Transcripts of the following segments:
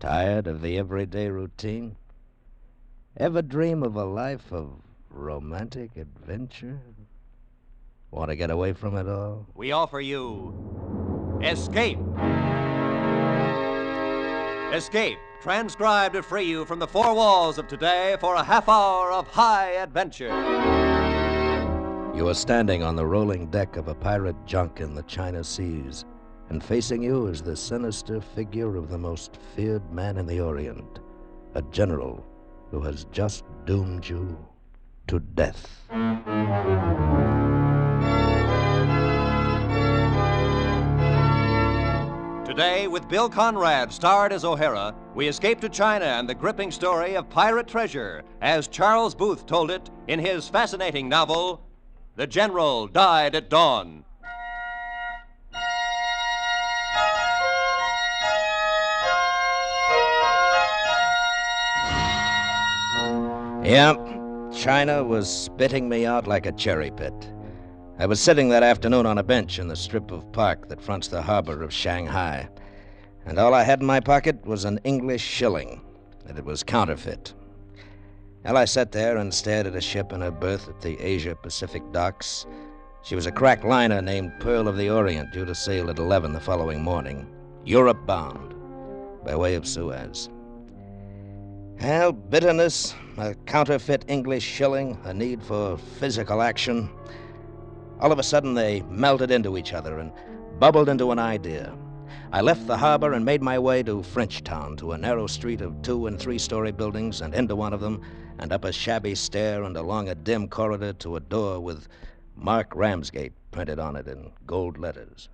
Tired of the everyday routine? Ever dream of a life of romantic adventure? Want to get away from it all? We offer you Escape. Escape, transcribed to free you from the four walls of today for a half hour of high adventure. You are standing on the rolling deck of a pirate junk in the China Seas, and facing you is the sinister figure of the most feared man in the Orient, a general who has just doomed you to death. Today, with Bill Conrad starred as O'Hara, we escape to China and the gripping story of pirate treasure, as Charles Booth told it in his fascinating novel, The General Died at Dawn. Yep, China was spitting me out like a cherry pit. I was sitting that afternoon on a bench in the strip of park that fronts the harbor of Shanghai, and all I had in my pocket was an English shilling, and it was counterfeit. Well, I sat there and stared at a ship in her berth at the Asia-Pacific docks. She was a crack liner named Pearl of the Orient, due to sail at 11 the following morning, Europe-bound, by way of Suez. Well, bitterness, a counterfeit English shilling, a need for physical action. All of a sudden, they melted into each other and bubbled into an idea. I left the harbor and made my way to Frenchtown, to a narrow street of 2- and 3-story buildings, and into one of them, and up a shabby stair and along a dim corridor to a door with Mark Ramsgate printed on it in gold letters.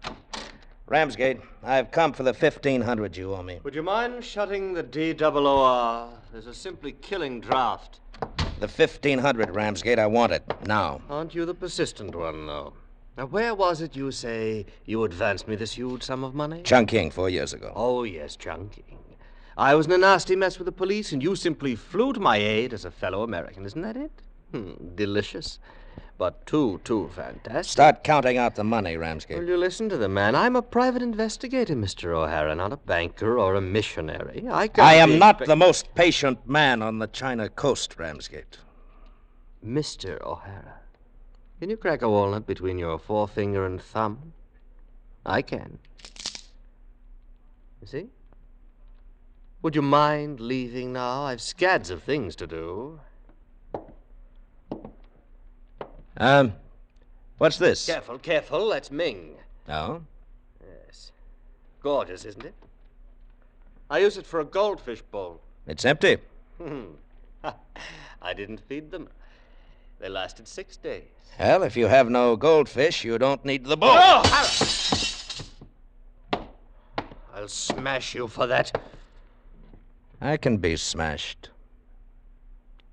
Ramsgate, I've come for the 1,500 you owe me. Would you mind shutting the DOOR? There's a simply killing draft. The 1,500, Ramsgate, I want it, now. Aren't you the persistent one, though? Now, where was it you say you advanced me this huge sum of money? Chungking 4 years ago. Oh, yes, chunking. I was in a nasty mess with the police, and you simply flew to my aid as a fellow American. Isn't that it? Delicious. But too fantastic. Start counting out the money, Ramsgate. Will you listen to the man? I'm a private investigator, Mr. O'Hara, not a banker or a missionary. I am not the most patient man on the China coast, Ramsgate. Mr. O'Hara, can you crack a walnut between your forefinger and thumb? I can. You see? Would you mind leaving now? I've scads of things to do. What's this? Careful. That's Ming. Oh? Yes. Gorgeous, isn't it? I use it for a goldfish bowl. It's empty. I didn't feed them. They lasted 6 days. Well, if you have no goldfish, you don't need the bowl. Oh! I'll smash you for that. I can be smashed.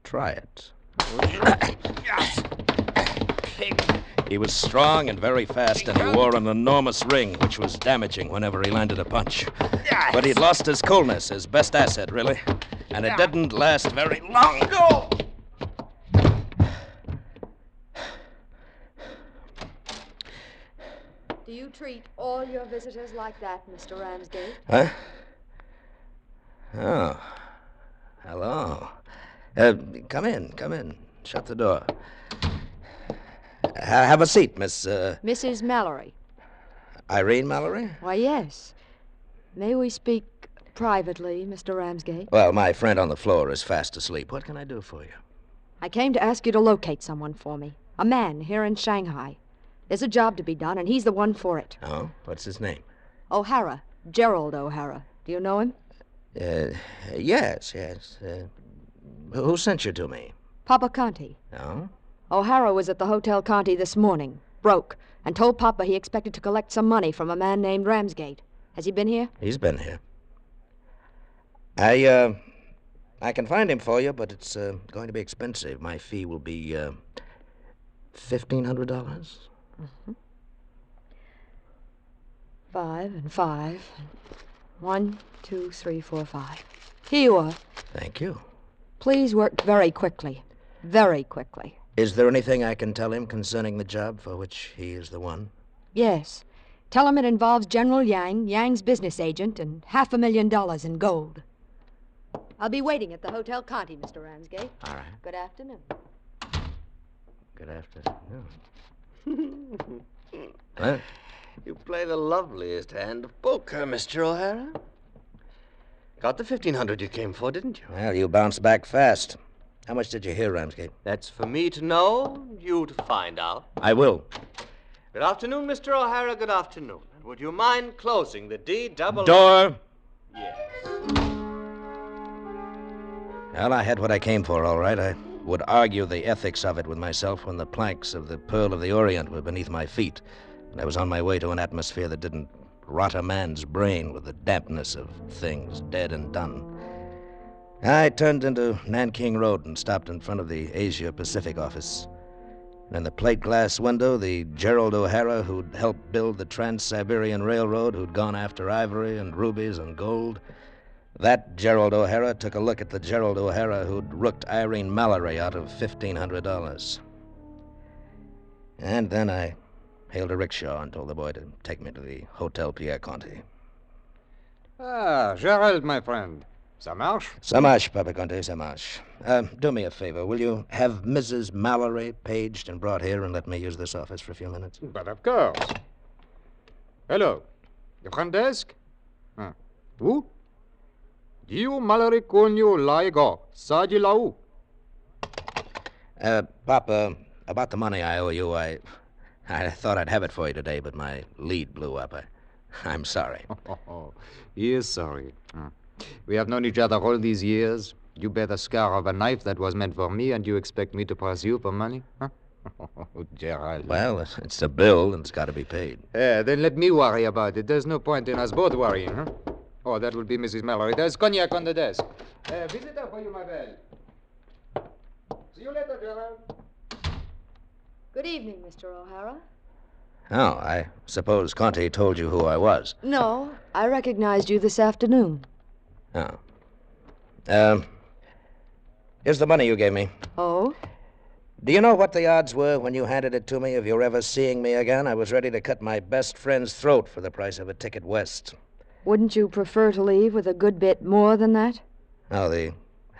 Try it. Pig. He was strong and very fast, and he wore an enormous ring, which was damaging whenever he landed a punch. But he'd lost his coolness, his best asset, really. And it didn't last very long. Go! Do you treat all your visitors like that, Mr. Ramsgate? Huh? Oh. Hello. Come in. Shut the door. Have a seat, Miss, Mrs. Mallory. Irene Mallory? Why, yes. May we speak privately, Mr. Ramsgate? Well, my friend on the floor is fast asleep. What can I do for you? I came to ask you to locate someone for me. A man here in Shanghai. There's a job to be done, and he's the one for it. Oh? What's his name? O'Hara. Gerald O'Hara. Do you know him? Yes. Who sent you to me? Papa Conti. Oh? O'Hara was at the Hotel Conti this morning, broke, and told Papa he expected to collect some money from a man named Ramsgate. Has he been here? He's been here. I can find him for you, but it's going to be expensive. My fee will be $1,500. Mm-hmm. 5 and 5. 1, 2, 3, 4, 5. Here you are. Thank you. Please work very quickly. Very quickly. Is there anything I can tell him concerning the job for which he is the one? Yes. Tell him it involves General Yang, Yang's business agent, and $500,000 in gold. I'll be waiting at the Hotel Conti, Mr. Ramsgate. All right. Good afternoon. Good afternoon. Huh? You play the loveliest hand of poker, Mr. O'Hara. Got the 1,500 you came for, didn't you? Well, you bounced back fast. How much did you hear, Ramsgate? That's for me to know, you to find out. I will. Good afternoon, Mr. O'Hara. Good afternoon. And would you mind closing the D-double... Door! Yes. Well, I had what I came for, all right. I would argue the ethics of it with myself when the planks of the Pearl of the Orient were beneath my feet, and I was on my way to an atmosphere that didn't rot a man's brain with the dampness of things dead and done. I turned into Nanking Road and stopped in front of the Asia Pacific office. And in the plate glass window, the Gerald O'Hara who'd helped build the Trans-Siberian Railroad, who'd gone after ivory and rubies and gold, that Gerald O'Hara took a look at the Gerald O'Hara who'd rooked Irene Mallory out of $1,500. And then I hailed a rickshaw and told the boy to take me to the Hotel Pierre Conti. Ah, Gerald, my friend. Ça marche? Ça marche, Papa Conti, ça marche. Do me a favor. Will you have Mrs. Mallory paged and brought here and let me use this office for a few minutes? But of course. Hello. The front desk? Où? Dio Mallory Conyo Laigo. Sadi Lau. Papa, about the money I owe you, I thought I'd have it for you today, but my lead blew up. I'm sorry. He is sorry. We have known each other all these years. You bear the scar of a knife that was meant for me, and you expect me to press you for money? Huh? Gerald. Well, it's a bill, and it's got to be paid. Then let me worry about it. There's no point in us both worrying, huh? Oh, that will be Mrs. Mallory. There's cognac on the desk. Visitor for you, my belle. See you later, Gerald. Good evening, Mr. O'Hara. Oh, I suppose Conti told you who I was. No, I recognized you this afternoon. Oh. Here's the money you gave me. Oh? Do you know what the odds were when you handed it to me of your ever seeing me again? I was ready to cut my best friend's throat for the price of a ticket west. Wouldn't you prefer to leave with a good bit more than that? Oh, the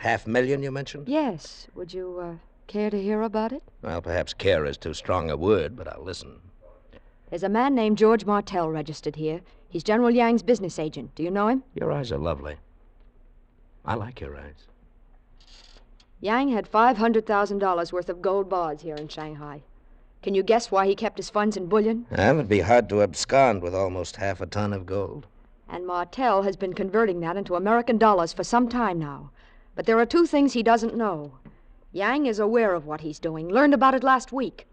$500,000 you mentioned? Yes. Would you, care to hear about it? Well, perhaps care is too strong a word, but I'll listen. There's a man named George Martell registered here. He's General Yang's business agent. Do you know him? Your eyes are lovely. I like your eyes. Yang had $500,000 worth of gold bars here in Shanghai. Can you guess why he kept his funds in bullion? It'd be hard to abscond with almost half a ton of gold. And Martell has been converting that into American dollars for some time now. But there are two things he doesn't know. Yang is aware of what he's doing, learned about it last week.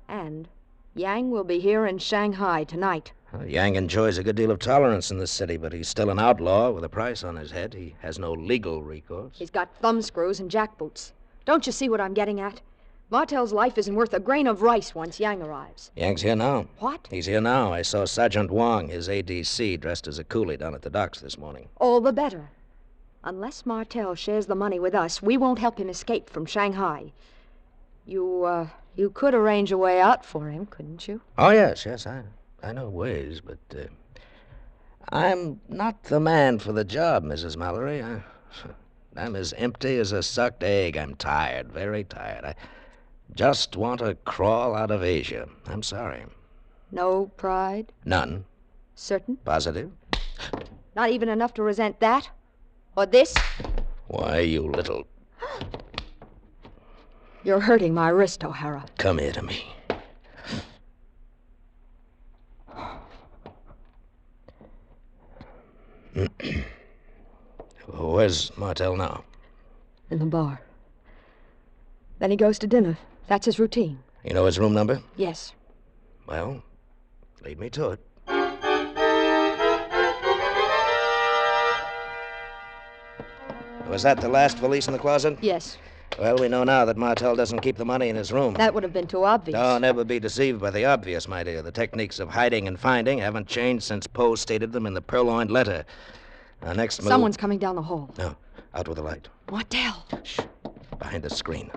And Yang will be here in Shanghai tonight. Well, Yang enjoys a good deal of tolerance in this city, but he's still an outlaw with a price on his head. He has no legal recourse. He's got thumbscrews and jackboots. Don't you see what I'm getting at? Martell's life isn't worth a grain of rice once Yang arrives. Yang's here now. What? He's here now. I saw Sergeant Wong, his ADC, dressed as a coolie down at the docks this morning. All the better. Unless Martell shares the money with us, we won't help him escape from Shanghai. You could arrange a way out for him, couldn't you? Oh, yes, I know ways, but I'm not the man for the job, Mrs. Mallory. I'm as empty as a sucked egg. I'm tired, very tired. I just want to crawl out of Asia. I'm sorry. No pride? None. Certain? Positive. Not even enough to resent that? Or this? Why, you little... You're hurting my wrist, O'Hara. Come here to me. Where's Martell now? In the bar. Then he goes to dinner. That's his routine. You know his room number? Yes. Well, lead me to it. Was that the last valise in the closet? Yes. Well, we know now that Martell doesn't keep the money in his room. That would have been too obvious. Don't ever be deceived by the obvious, my dear. The techniques of hiding and finding haven't changed since Poe stated them in the purloined letter. Our next move... Someone's coming down the hall. No, out with the light. Martell. Shh, behind the screen.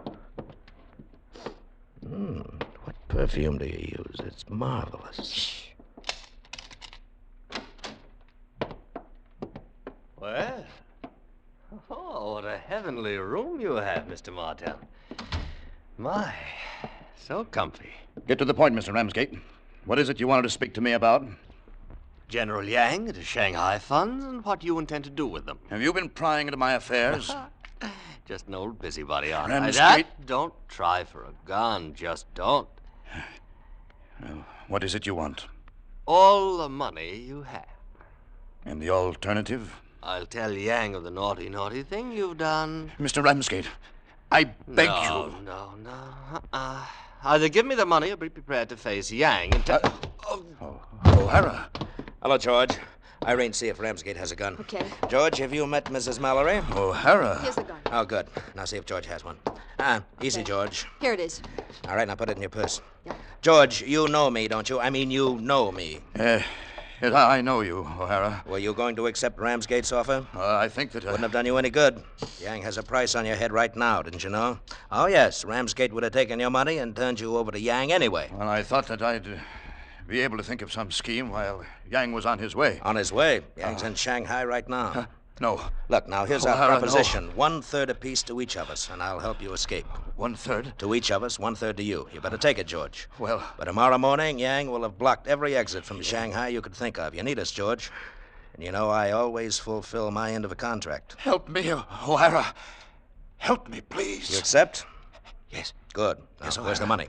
What perfume do you use? It's marvelous. Shh. Well, Oh, what a heavenly room you have, Mr. Martel. My, so comfy. Get to the point, Mr. Ramsgate. What is it you wanted to speak to me about? General Yang and his Shanghai funds and what you intend to do with them. Have you been prying into my affairs? Just an old busybody, aren't I? Ramsgate. Don't try for a gun. Just don't. What is it you want? All the money you have. And the alternative? I'll tell Yang of the naughty thing you've done. Mr. Ramsgate, I beg you. No. Either give me the money or be prepared to face Yang and tell... O'Hara. Hello, George. Irene, see if Ramsgate has a gun. Okay. George, have you met Mrs. Mallory? O'Hara. Here's the gun. Oh, good. Now see if George has one. Easy, George. Here it is. All right, now put it in your purse. Yeah. George, you know me, don't you? I mean, you know me. Yes, I know you, O'Hara. Were you going to accept Ramsgate's offer? I think that... Wouldn't have done you any good. Yang has a price on your head right now, didn't you know? Oh, yes, Ramsgate would have taken your money and turned you over to Yang anyway. Well, I thought that I'd be able to think of some scheme while Yang was on his way. On his way. Yang's in Shanghai right now. No. Look, now, here's our O'Hara, proposition. No. 1/3 apiece to each of us, and I'll help you escape. 1/3? To each of us, 1/3 to you. You better take it, George. Well... But tomorrow morning, Yang will have blocked every exit from Shanghai you could think of. You need us, George. And you know I always fulfill my end of a contract. Help me, O'Hara. Help me, please. You accept? Yes. Good. Now, Yes, where's the O'Hara. money?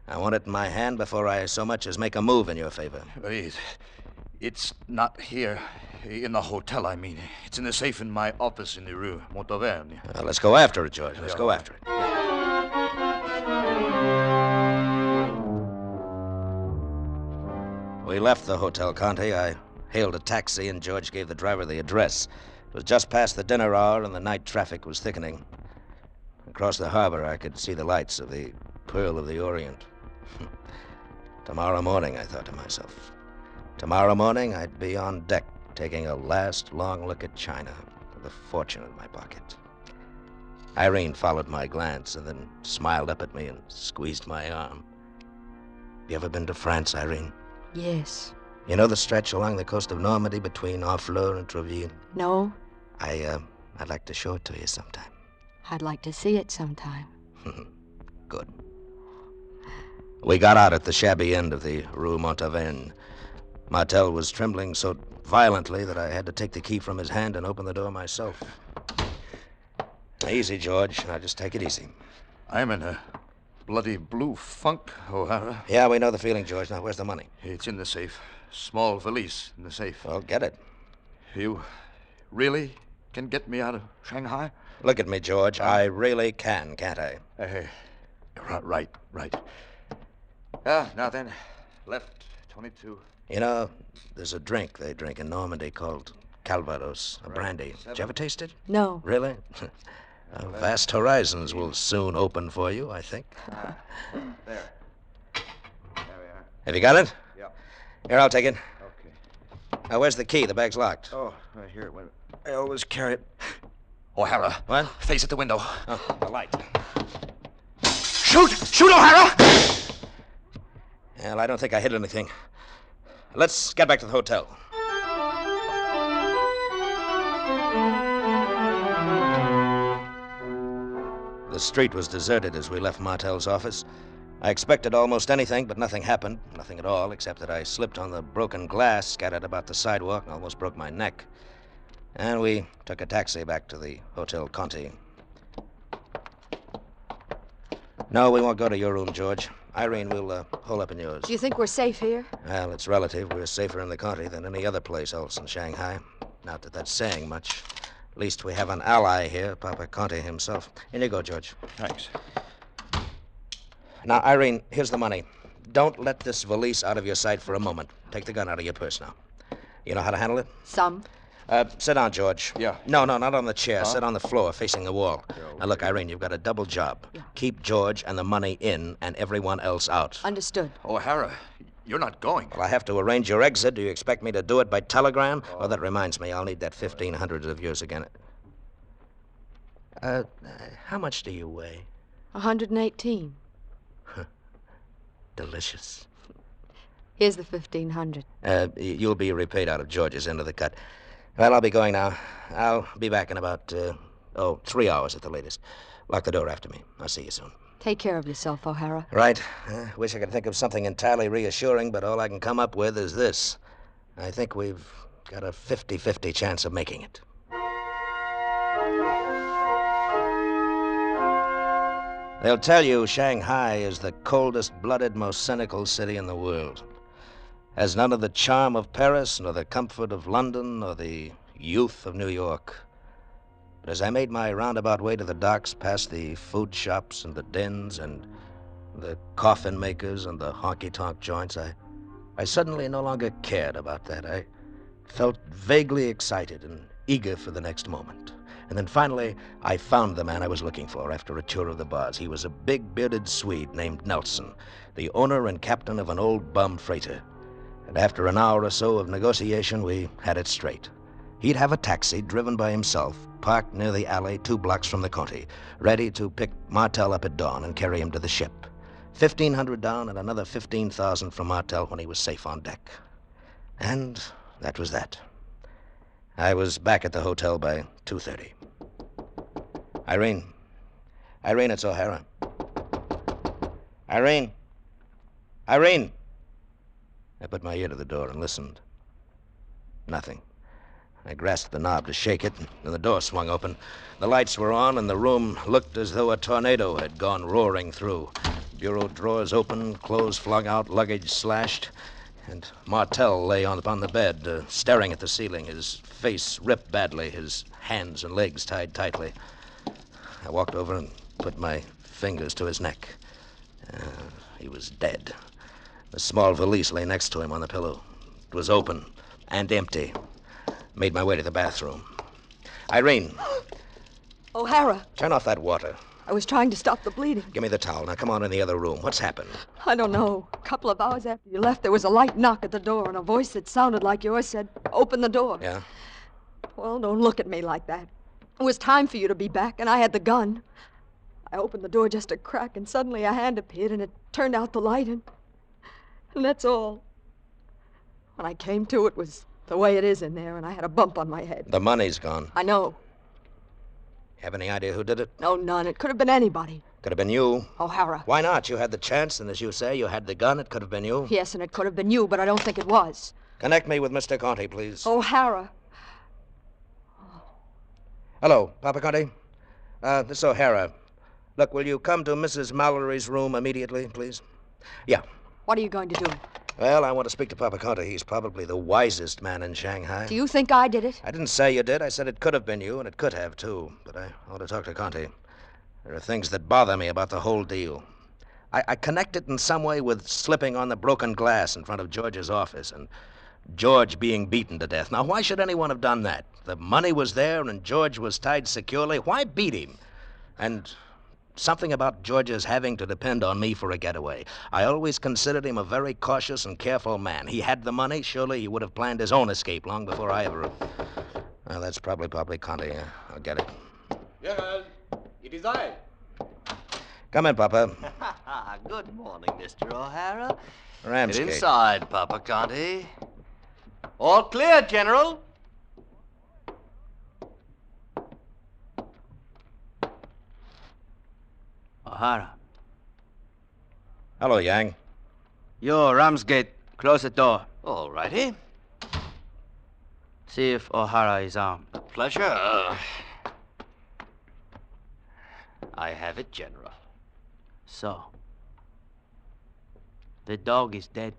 I want it in my hand before I so much as make a move in your favor. Please. It's not here. In the hotel, I mean. It's in the safe in my office in the Rue Montauverne. Let's go after it, George. Let's go after it. We left the Hotel Conti. I hailed a taxi, and George gave the driver the address. It was just past the dinner hour, and the night traffic was thickening. Across the harbor, I could see the lights of the Pearl of the Orient. Tomorrow morning, I thought to myself. Tomorrow morning, I'd be on deck, taking a last long look at China, with a fortune in my pocket. Irene followed my glance and then smiled up at me and squeezed my arm. You ever been to France, Irene? Yes. You know the stretch along the coast of Normandy between Honfleur and Trouville? No, I'd like to show it to you sometime. I'd like to see it sometime. Good. We got out at the shabby end of the Rue Montauverne. Martel was trembling so violently that I had to take the key from his hand and open the door myself. Easy, George. Now just take it easy. I'm in a bloody blue funk, O'Hara. Yeah, we know the feeling, George. Now, where's the money? It's in the safe. Small valise in the safe. Well, get it. You really can get me out of Shanghai? Look at me, George. I really can, can't I? Right. Now then, left 22. You know, there's a drink they drink in Normandy called Calvados, a brandy. Did you ever taste it? No. Really? Vast horizons will soon open for you, I think. There. There we are. Have you got it? Yeah. Here, I'll take it. Okay. Now, where's the key? The bag's locked. Oh, right here it went. I always carry it. O'Hara. What? Face at the window. Oh, the light. Shoot! Shoot, O'Hara! Well, I don't think I hit anything. Let's get back to the hotel. The street was deserted as we left Martel's office. I expected almost anything, but nothing happened. Nothing at all, except that I slipped on the broken glass scattered about the sidewalk and almost broke my neck. And we took a taxi back to the Hotel Conti. No, we won't go to your room, George. Irene, we'll hole up in yours. Do you think we're safe here? Well, it's relative. We're safer in the Conti than any other place else in Shanghai. Not that that's saying much. At least we have an ally here, Papa Conti himself. In you go, George. Thanks. Now, Irene, here's the money. Don't let this valise out of your sight for a moment. Take the gun out of your purse now. You know how to handle it? Some. Sit down, George. Yeah. No, not on the chair. Sit on the floor, facing the wall. Now, look, Irene, you've got a double job. Yeah. Keep George and the money in and everyone else out. Understood. O'Hara, you're not going. Well, I have to arrange your exit. Do you expect me to do it by telegram? Oh, that reminds me. I'll need that 1,500 of yours again. How much do you weigh? 118. Delicious. Here's the 1,500. You'll be repaid out of George's end of the cut. Well, I'll be going now. I'll be back in about Oh, 3 hours at the latest. Lock the door after me. I'll see you soon. Take care of yourself, O'Hara. Right. Wish I could think of something entirely reassuring, but all I can come up with is this. I think we've got a 50-50 chance of making it. They'll tell you Shanghai is the coldest-blooded, most cynical city in the world. Has none of the charm of Paris, nor the comfort of London, nor the youth of New York. But as I made my roundabout way to the docks, past the food shops and the dens and the coffin makers and the honky-tonk joints, I suddenly no longer cared about that. I felt vaguely excited and eager for the next moment. And then finally, I found the man I was looking for after a tour of the bars. He was a big, bearded Swede named Nelson, the owner and captain of an old bum freighter. And after an hour or so of negotiation, we had it straight. He'd have a taxi driven by himself, parked near the alley 2 blocks from the county, ready to pick Martel up at dawn and carry him to the ship. $1,500 down and another $15,000 from Martel when he was safe on deck. And that was that. I was back at the hotel by 2:30. Irene, it's O'Hara. Irene! I put my ear to the door and listened. Nothing. I grasped the knob to shake it, and the door swung open. The lights were on, and the room looked as though a tornado had gone roaring through. Bureau drawers open, clothes flung out, luggage slashed, and Martel lay upon the bed, staring at the ceiling, his face ripped badly, his hands and legs tied tightly. I walked over and put my fingers to his neck. He was dead. The small valise lay next to him on the pillow. It was open and empty. Made my way to the bathroom. Irene. O'Hara, Turn off that water. I was trying to stop the bleeding. Give me the towel. Now come on in the other room. What's happened? I don't know. A couple of hours after you left, there was a light knock at the door, and a voice that sounded like yours said, "Open the door." Yeah? Well, don't look at me like that. It was time for you to be back, and I had the gun. I opened the door just a crack, and suddenly a hand appeared, and it turned out the light, and that's all. When I came to, it was the way it is in there, and I had a bump on my head. The money's gone. I know. Have any idea who did it? No, none. It could have been anybody. Could have been you. O'Hara. Why not? You had the chance, and as you say, you had the gun. It could have been you. Yes, and it could have been you, but I don't think it was. Connect me with Mr. Conte, please. O'Hara. Hello, Papa Conte. This is O'Hara. Look, will you come to Mrs. Mallory's room immediately, please? Yeah. What are you going to do? Well, I want to speak to Papa Conte. He's probably the wisest man in Shanghai. Do you think I did it? I didn't say you did. I said it could have been you, and it could have, too. But I want to talk to Conte. There are things that bother me about the whole deal. I connect it in some way with slipping on the broken glass in front of George's office and George being beaten to death. Now, why should anyone have done that? The money was there and George was tied securely. Why beat him? And something about George's having to depend on me for a getaway. I always considered him a very cautious and careful man. He had the money. Surely he would have planned his own escape long before I ever... Well, that's probably Conte. I'll get it. Gerald, it is I. Come in, Papa. Good morning, Mr. O'Hara. Ramsgate. Get inside, Papa Conte. All clear, General. O'Hara. Hello, Yang. Yo, Ramsgate, close the door. All righty. See if O'Hara is armed. A pleasure. I have it, General. So, the dog is dead.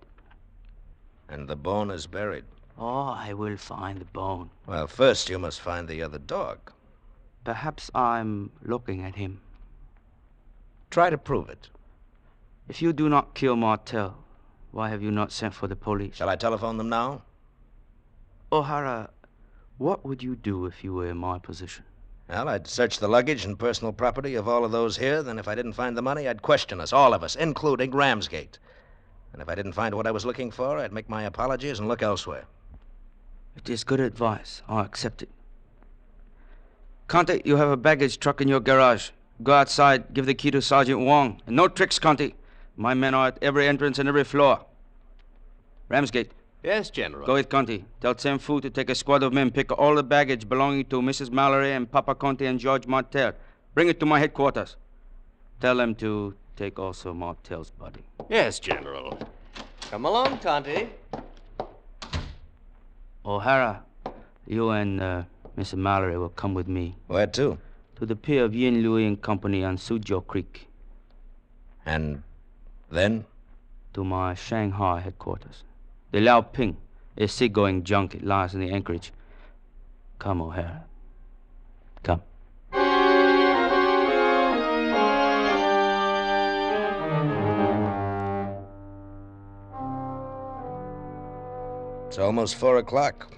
And the bone is buried. Oh, I will find the bone. Well, first you must find the other dog. Perhaps I'm looking at him. Try to prove it. If you do not kill Martel, why have you not sent for the police? Shall I telephone them now? O'Hara, what would you do if you were in my position? Well, I'd search the luggage and personal property of all of those here. Then if I didn't find the money, I'd question us, all of us, including Ramsgate. And if I didn't find what I was looking for, I'd make my apologies and look elsewhere. It is good advice. I'll accept it. Conte, you have a baggage truck in your garage. Go outside, give the key to Sergeant Wong. And no tricks, Conte. My men are at every entrance and every floor. Ramsgate, Yes, General. Go with Conti. Tell Sam Fu to take a squad of men, pick all the baggage belonging to Mrs. Mallory and Papa Conti and George Martel. Bring it to my headquarters. Tell them to take also Martel's body. Yes, General. Come along, Conti. O'Hara, you and Mrs. Mallory will come with me. Where to? To the pier of Yin Louis and Company on Suzhou Creek. And then? To my Shanghai headquarters. The Liao Ping, a seagoing junket, lies in the anchorage. Come, O'Hara. Come. It's almost 4 o'clock.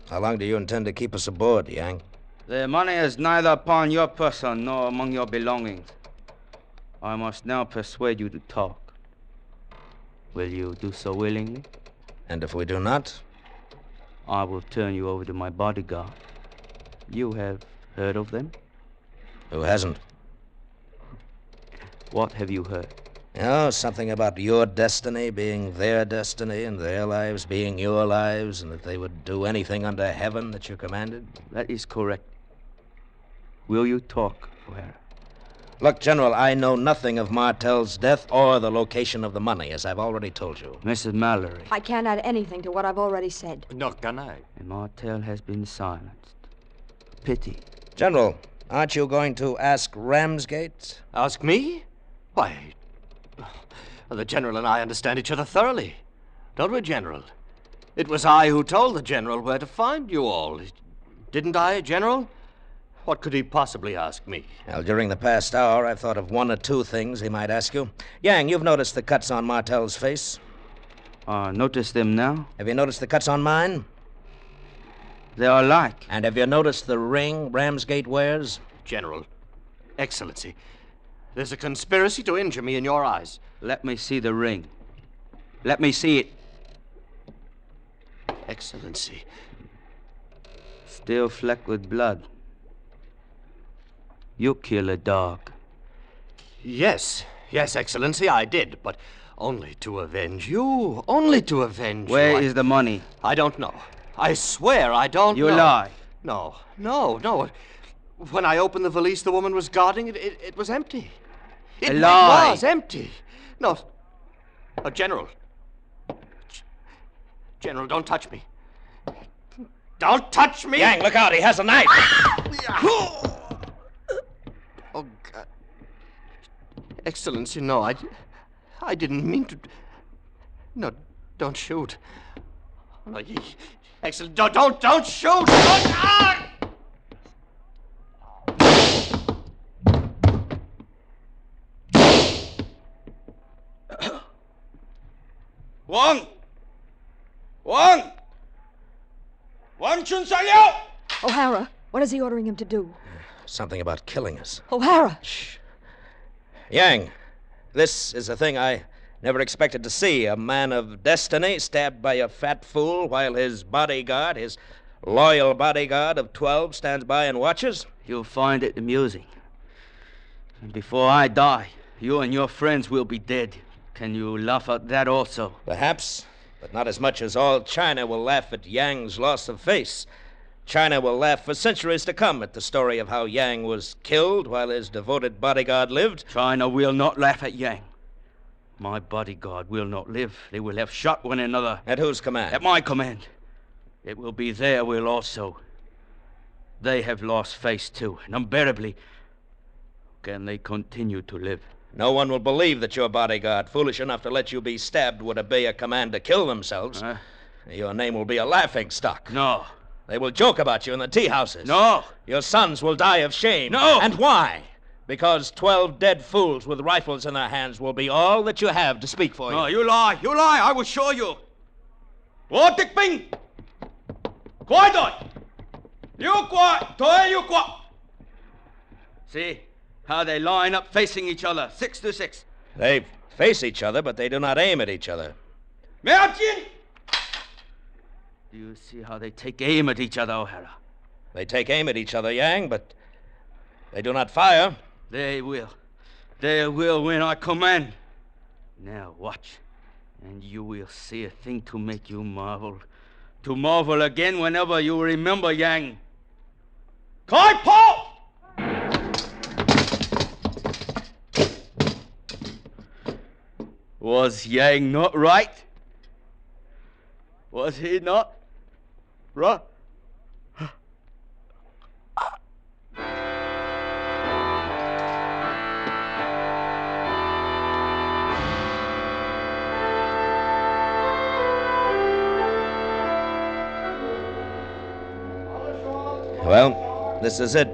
How long do you intend to keep us aboard, Yang? The money is neither upon your person nor among your belongings. I must now persuade you to talk. Will you do so willingly? And if we do not? I will turn you over to my bodyguard. You have heard of them? Who hasn't? What have you heard? Oh, something about your destiny being their destiny and their lives being your lives, and that they would do anything under heaven that you commanded? That is correct. Will you talk, O'Hara? Look, General, I know nothing of Martel's death or the location of the money, as I've already told you. Mrs. Mallory. I can't add anything to what I've already said. Nor can I. And Martel has been silenced. Pity. General, aren't you going to ask Ramsgate? Ask me? Why, the General and I understand each other thoroughly. Don't we, General? It was I who told the General where to find you all. Didn't I, General? What could he possibly ask me? Well, during the past hour, I've thought of one or two things he might ask you. Yang, you've noticed the cuts on Martel's face. Notice them now? Have you noticed the cuts on mine? They are alike. And have you noticed the ring Ramsgate wears? General, Excellency, there's a conspiracy to injure me in your eyes. Let me see the ring. Let me see it. Excellency. Still flecked with blood. You kill a dog. Yes, Excellency, I did, but only to avenge you. Only to avenge you. Where is the money? I don't know. I swear I don't know. You lie. No. When I opened the valise the woman was guarding, it was empty. It lie. was empty. No. Oh, General. General, don't touch me. Don't touch me! Yang, look out, he has a knife! Oh, God. Excellency, no, I didn't mean to. No, don't shoot. No, Excellent, don't shoot! Wang Chun Liao! O'Hara, what is he ordering him to do? Something about killing us. O'Hara! Shh. Yang, this is a thing I never expected to see. A man of destiny stabbed by a fat fool while his bodyguard, his loyal bodyguard of 12, stands by and watches. You'll find it amusing. And before I die, you and your friends will be dead. Can you laugh at that also? Perhaps, but not as much as all China will laugh at Yang's loss of face. China will laugh for centuries to come at the story of how Yang was killed while his devoted bodyguard lived. China will not laugh at Yang. My bodyguard will not live. They will have shot one another. At whose command? At my command. It will be their will also. They have lost face too, and unbearably. Can they continue to live? No one will believe that your bodyguard, foolish enough to let you be stabbed, would obey a command to kill themselves. Your name will be a laughing stock. No. They will joke about you in the tea houses. No. Your sons will die of shame. No. And why? Because 12 dead fools with rifles in their hands will be all that you have to speak for you. No, you lie. You lie. I will show you. Wo Dik Bing! Guai Doi! You Guai! Doi you Guai! See how they line up facing each other, 6 to 6. They face each other, but they do not aim at each other. Do you see how they take aim at each other, O'Hara? They take aim at each other, Yang, but they do not fire. They will. They will when I command. Now watch. And you will see a thing to make you marvel. To marvel again whenever you remember Yang. Kai Po! Was Yang not right? Was he not right? Well, this is it.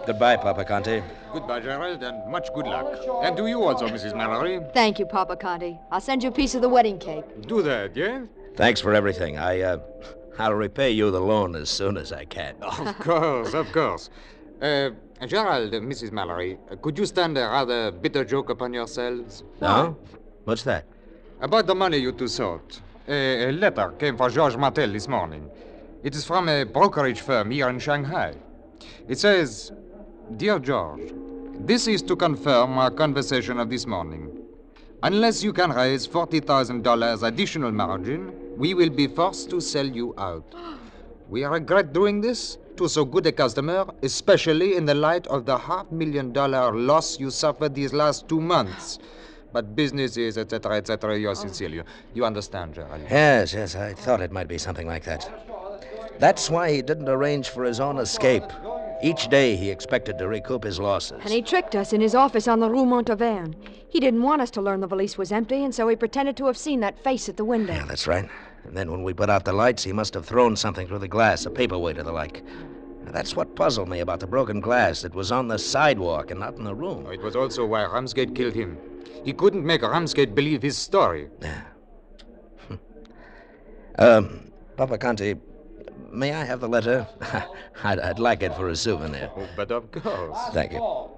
Goodbye, Papa Conte. Goodbye, Gerald, and much good luck. And to you also, Mrs. Mallory. Thank you, Papa Conte. I'll send you a piece of the wedding cake. Do that, yes? Thanks for everything. I'll repay you the loan as soon as I can. Of course, of course. Gerald, Mrs. Mallory, could you stand a rather bitter joke upon yourselves? No? What's that? About the money you two sought. A letter came for Georges Martel this morning. It is from a brokerage firm here in Shanghai. It says, Dear George, this is to confirm our conversation of this morning. Unless you can raise $40,000 additional margin, we will be forced to sell you out. We regret doing this to so good a customer, especially in the light of the $500,000 loss you suffered these last 2 months. But business is, etc., yours sincerely. You understand, Gerald? Yes, I thought it might be something like that. That's why he didn't arrange for his own escape. Each day he expected to recoup his losses. And he tricked us in his office on the Rue Montauvergne. He didn't want us to learn the valise was empty, and so he pretended to have seen that face at the window. Yeah, that's right. And then when we put out the lights, he must have thrown something through the glass, a paperweight or the like. That's what puzzled me about the broken glass. It was on the sidewalk and not in the room. It was also why Ramsgate killed him. He couldn't make Ramsgate believe his story. Yeah. Papa Conte, may I have the letter? I'd like it for a souvenir. Oh, but of course. Thank you. Well,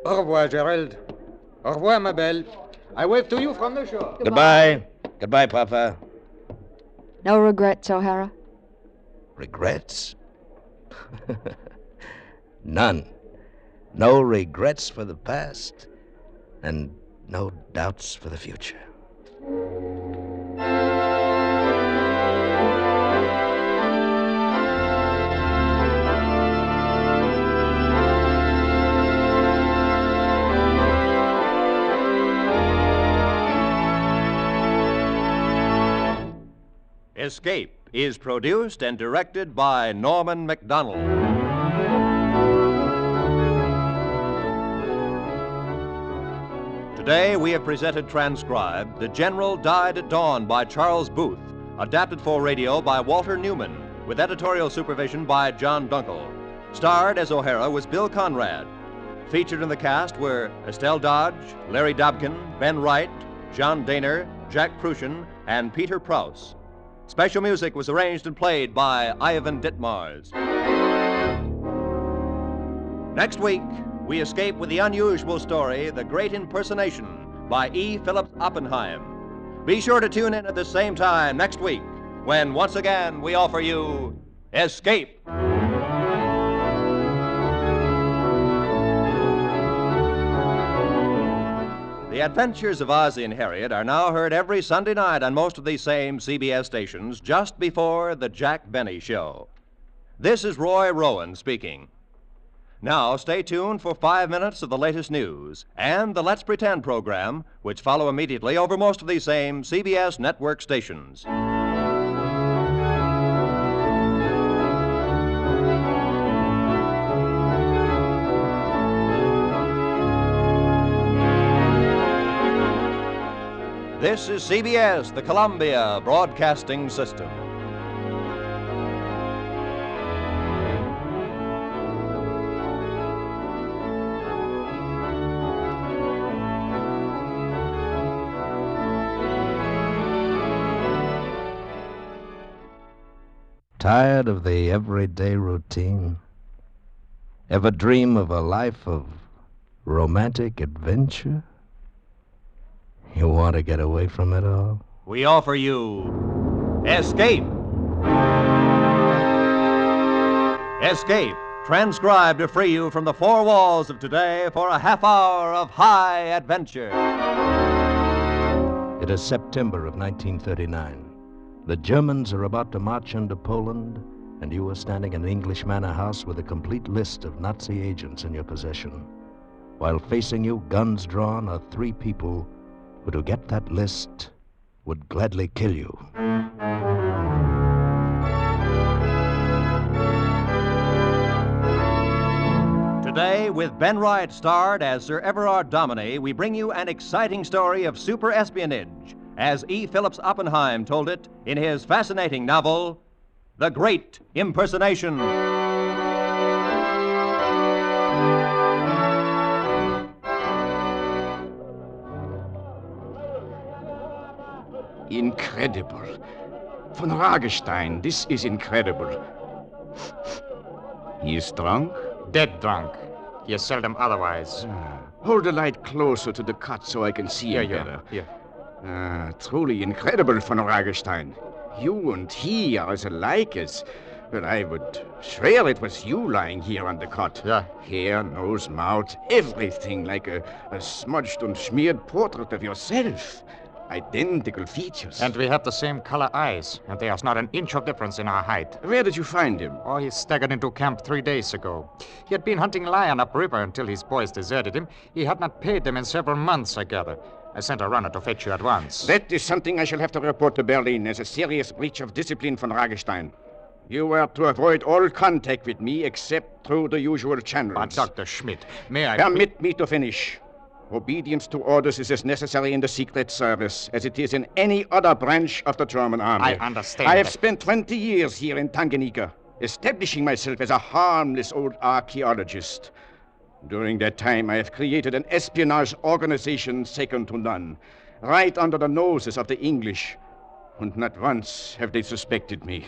au revoir, Gerald. Au revoir, ma belle. I wave to you from the shore. Goodbye. Goodbye, Papa. No regrets, O'Hara? Regrets? None. No regrets for the past, and no doubts for the future. Escape is produced and directed by Norman MacDonald. Today we have presented transcribed The General Died at Dawn by Charles Booth, adapted for radio by Walter Newman, with editorial supervision by John Dunkel. Starred as O'Hara was Bill Conrad. Featured in the cast were Estelle Dodge, Larry Dobkin, Ben Wright, John Daner, Jack Prussian, and Peter Prouse. Special music was arranged and played by Ivan Ditmars. Next week, we escape with the unusual story, The Great Impersonation, by E. Phillips Oppenheim. Be sure to tune in at the same time next week, when once again we offer you Escape. The Adventures of Ozzie and Harriet are now heard every Sunday night on most of these same CBS stations just before the Jack Benny Show. This is Roy Rowan speaking. Now, stay tuned for 5 minutes of the latest news and the Let's Pretend program, which follow immediately over most of these same CBS network stations. This is CBS, the Columbia Broadcasting System. Tired of the everyday routine? Ever dream of a life of romantic adventure? You want to get away from it all? We offer you Escape. Escape, transcribed to free you from the four walls of today for a half hour of high adventure. It is September of 1939. The Germans are about to march into Poland, and you are standing in an English manor house with a complete list of Nazi agents in your possession. While facing you, guns drawn, are three people who, to get that list, would gladly kill you. Today, with Ben Wright starred as Sir Everard Dominey, we bring you an exciting story of super espionage, as E. Phillips Oppenheim told it in his fascinating novel, The Great Impersonation. Incredible. Von Ragestein, this is incredible. He is drunk? Dead drunk. He is seldom otherwise. Hold the light closer to the cut so I can see him better. Here. Truly incredible, von Ragestein. You and he are as alike as... Well, I would swear it was you lying here on the cot. Yeah. Hair, nose, mouth, everything like a smudged and smeared portrait of yourself. Identical features. And we have the same color eyes, and there's not an inch of difference in our height. Where did you find him? Oh, he staggered into camp 3 days ago. He had been hunting lion upriver until his boys deserted him. He had not paid them in several months, I gather. I sent a runner to fetch you at once. That is something I shall have to report to Berlin as a serious breach of discipline von Ragestein. You were to avoid all contact with me except through the usual channels. But, Dr. Schmidt, may I... Permit me to finish. Obedience to orders is as necessary in the Secret Service as it is in any other branch of the German army. I understand. I have spent 20 years here in Tanganyika, establishing myself as a harmless old archaeologist. During that time, I have created an espionage organization second to none, right under the noses of the English, and not once have they suspected me.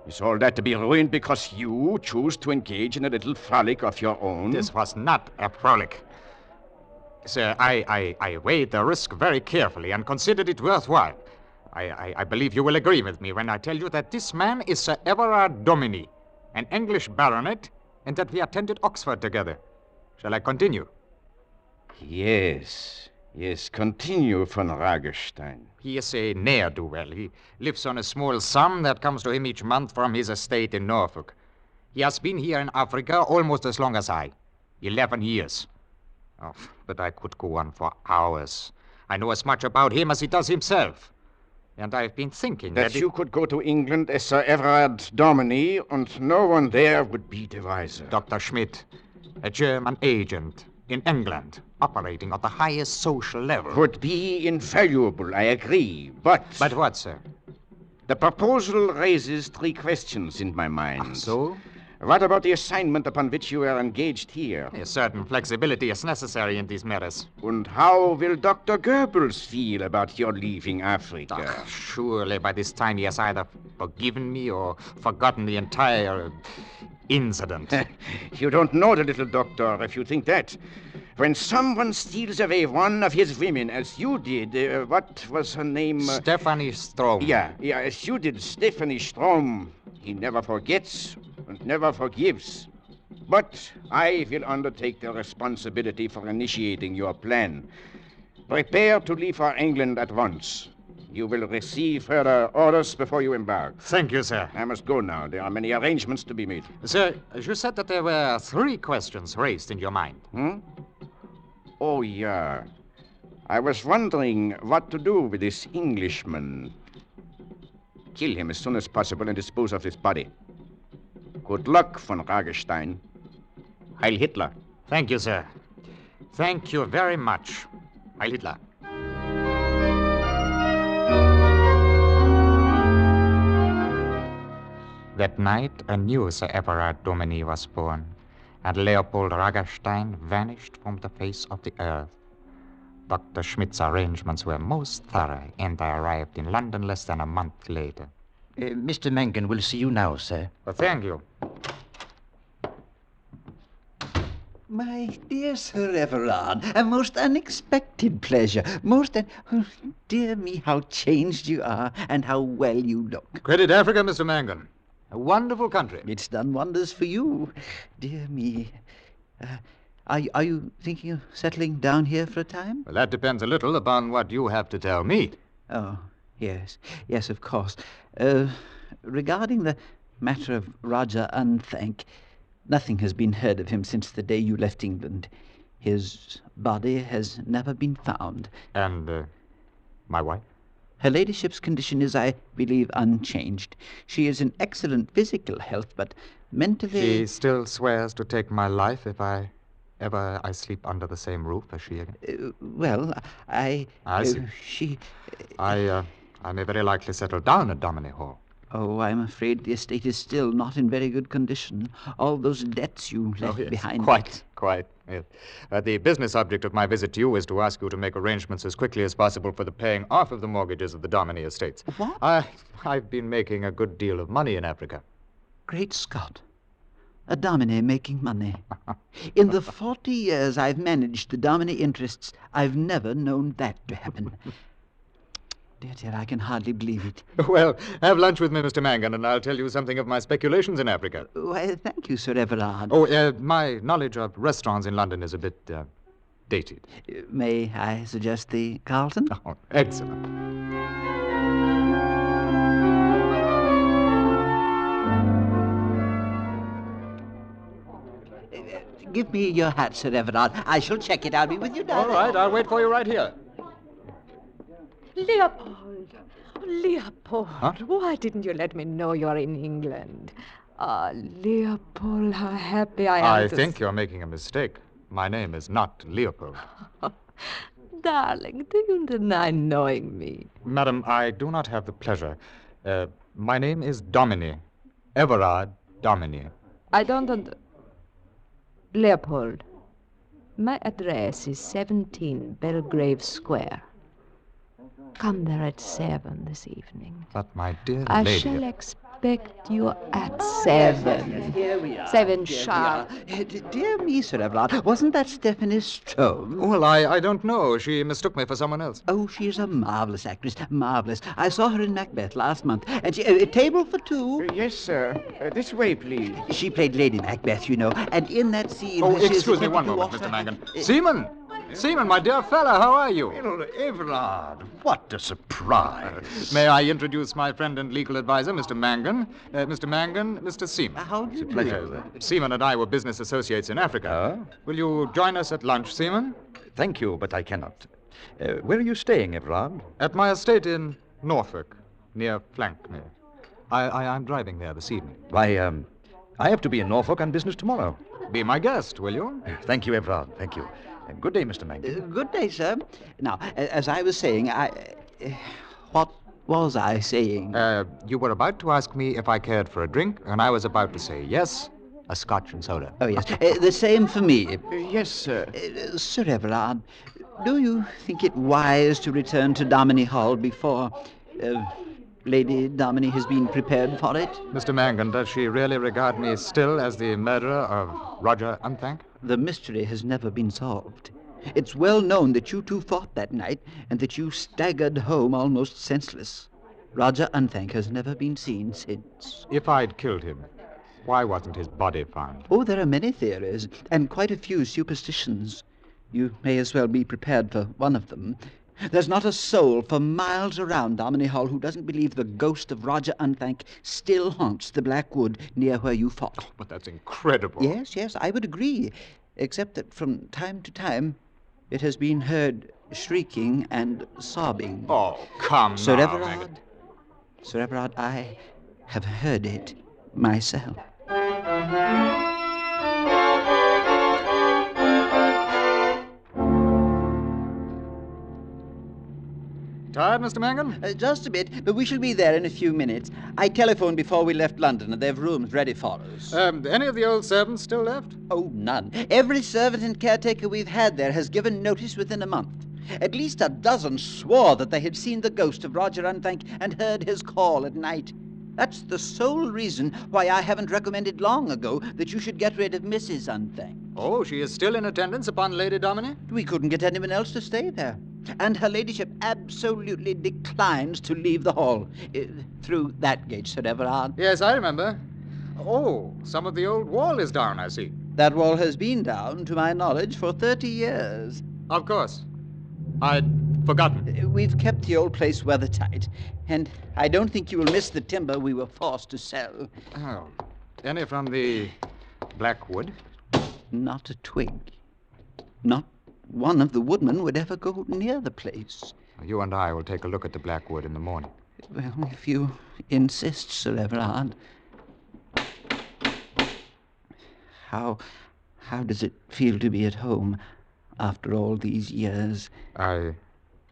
Is all that to be ruined because you choose to engage in a little frolic of your own? This was not a frolic. Sir, I weighed the risk very carefully and considered it worthwhile. I believe you will agree with me when I tell you that this man is Sir Everard Dominey, an English baronet, and that we attended Oxford together. Shall I continue? Yes, continue, von Ragestein. He is a ne'er-do-well. He lives on a small sum that comes to him each month from his estate in Norfolk. He has been here in Africa almost as long as I, 11 years. Oh, but I could go on for hours. I know as much about him as he does himself. And I've been thinking that you could go to England as Sir Everard Dominey, and no one there would be the wiser. Dr. Schmidt, a German agent in England, operating at the highest social level. Would be invaluable, I agree, but... But what, sir? The proposal raises 3 questions in my mind. Ach so? What about the assignment upon which you are engaged here? A certain flexibility is necessary in these matters. And how will Dr. Goebbels feel about your leaving Africa? Surely by this time he has either forgiven me or forgotten the entire incident. You don't know the little doctor if you think that. When someone steals away one of his women, as you did, what was her name? Stephanie Strom. Yeah, as you did, Stephanie Strom. He never forgets and never forgives. But I will undertake the responsibility for initiating your plan. Prepare to leave for England at once. You will receive further orders before you embark. Thank you, sir. I must go now. There are many arrangements to be made. Sir, you said that there were 3 questions raised in your mind. Oh, yeah. I was wondering what to do with this Englishman. Kill him as soon as possible and dispose of his body. Good luck, von Ragestein. Heil Hitler. Thank you, sir. Thank you very much. Heil Hitler. That night, a new Sir Everard Dominey was born, and Leopold Ragestein vanished from the face of the earth. Dr. Schmidt's arrangements were most thorough, and I arrived in London less than a month later. Mr. Mencken will see you now, sir. Thank you. My dear Sir Everard, a most unexpected pleasure. Oh, dear me, how changed you are, and how well you look. Credit Africa, Mr. Mangan. A wonderful country. It's done wonders for you. Dear me. Are you thinking of settling down here for a time? Well, that depends a little upon what you have to tell me. Oh, yes. Yes, of course. Regarding the matter of Roger Unthank, nothing has been heard of him since the day you left England. His body has never been found. And, my wife? Her ladyship's condition is, I believe, unchanged. She is in excellent physical health, but mentally... She still swears to take my life if I sleep under the same roof as she again? I see. She... I may very likely settle down at Dominie Hall. Oh, I'm afraid the estate is still not in very good condition. All those debts you left behind. Quite. Yes. The business object of my visit to you is to ask you to make arrangements as quickly as possible for the paying off of the mortgages of the Dominie estates. What? I've been making a good deal of money in Africa. Great Scott. A Dominie making money. In the 40 years I've managed the Dominie interests, I've never known that to happen. Dear, I can hardly believe it. Well, have lunch with me, Mr. Mangan, and I'll tell you something of my speculations in Africa. Why, thank you, Sir Everard. My knowledge of restaurants in London is a bit, dated. May I suggest the Carlton? Oh, excellent. Give me your hat, Sir Everard. I shall check it. I'll be with you now. All right, I'll wait for you right here. Leopold, Huh? why didn't you let me know you're in England? Ah, Leopold, how happy I am I to think you're making a mistake. My name is not Leopold. Darling, do you deny knowing me? Madam, I do not have the pleasure. My name is Dominie. Everard Dominie. I don't Leopold, my address is 17 Belgrave Square. Come there at 7 this evening. But, my dear I lady... shall expect you at 7. Here we are. 7 Here we sharp. are. Dear me, Sir Everard, wasn't that Stephanie Strome? Well, I don't know. She mistook me for someone else. Oh, she is a marvelous actress. Marvelous. I saw her in Macbeth last month. And she... a table for two? Yes, sir. This way, please. She played Lady Macbeth, you know. And in that scene... Oh, she is excuse me one attempting to moment, offer- Mr. Mangan. Seaman! Seaman, my dear fellow, how are you? Well, Everard, what a surprise. May I introduce my friend and legal advisor, Mr. Mangan? Mr. Mangan, Mr. Seaman. How do you do? Pleasure. Seaman and I were business associates in Africa. Will you join us at lunch, Seaman? Thank you, but I cannot. Where are you staying, Everard? At my estate in Norfolk, near Flankmere. I'm driving there this evening. Why, I have to be in Norfolk on business tomorrow. Be my guest, will you? Thank you, Everard. Thank you. Good day, Mr. Mangan. Good day, sir. Now, as I was saying, what was I saying? You were about to ask me if I cared for a drink, and I was about to say yes, a scotch and soda. Oh, yes. The same for me. Yes, sir. Sir Everard, do you think it wise to return to Dominie Hall before Lady Dominie has been prepared for it? Mr. Mangan, does she really regard me still as the murderer of Roger Unthank? The mystery has never been solved. It's well known that you two fought that night and that you staggered home almost senseless. Roger Unthank has never been seen since. If I'd killed him, why wasn't his body found? Oh, there are many theories and quite a few superstitions. You may as well be prepared for one of them. There's not a soul for miles around Dominie Hall who doesn't believe the ghost of Roger Unthank still haunts the Black Wood near where you fought. But that's incredible. Yes, I would agree, except that from time to time it has been heard shrieking and sobbing. Oh, come Sir now, Everard, Mangan. Sir Everard, I have heard it myself. Tired, Mr. Mangan? Just a bit, but we shall be there in a few minutes. I telephoned before we left London, and they've rooms ready for us. Any of the old servants still left? Oh, none. Every servant and caretaker we've had there has given notice within a month. At least a dozen swore that they had seen the ghost of Roger Unthank and heard his call at night. That's the sole reason why I haven't recommended long ago that you should get rid of Mrs. Unthank. Oh, she is still in attendance upon Lady Dominie? We couldn't get anyone else to stay there. And her ladyship absolutely declines to leave the hall. Through that gate, Sir Everard. Yes, I remember. Oh, some of the old wall is down, I see. That wall has been down, to my knowledge, for 30 years. Of course. I'd forgotten. We've kept the old place weathertight, and I don't think you will miss the timber we were forced to sell. Oh, any from the black wood? Not a twig. Not one of the woodmen would ever go near the place. You and I will take a look at the black wood in the morning. Well, if you insist, Sir Everard. How does it feel to be at home after all these years? I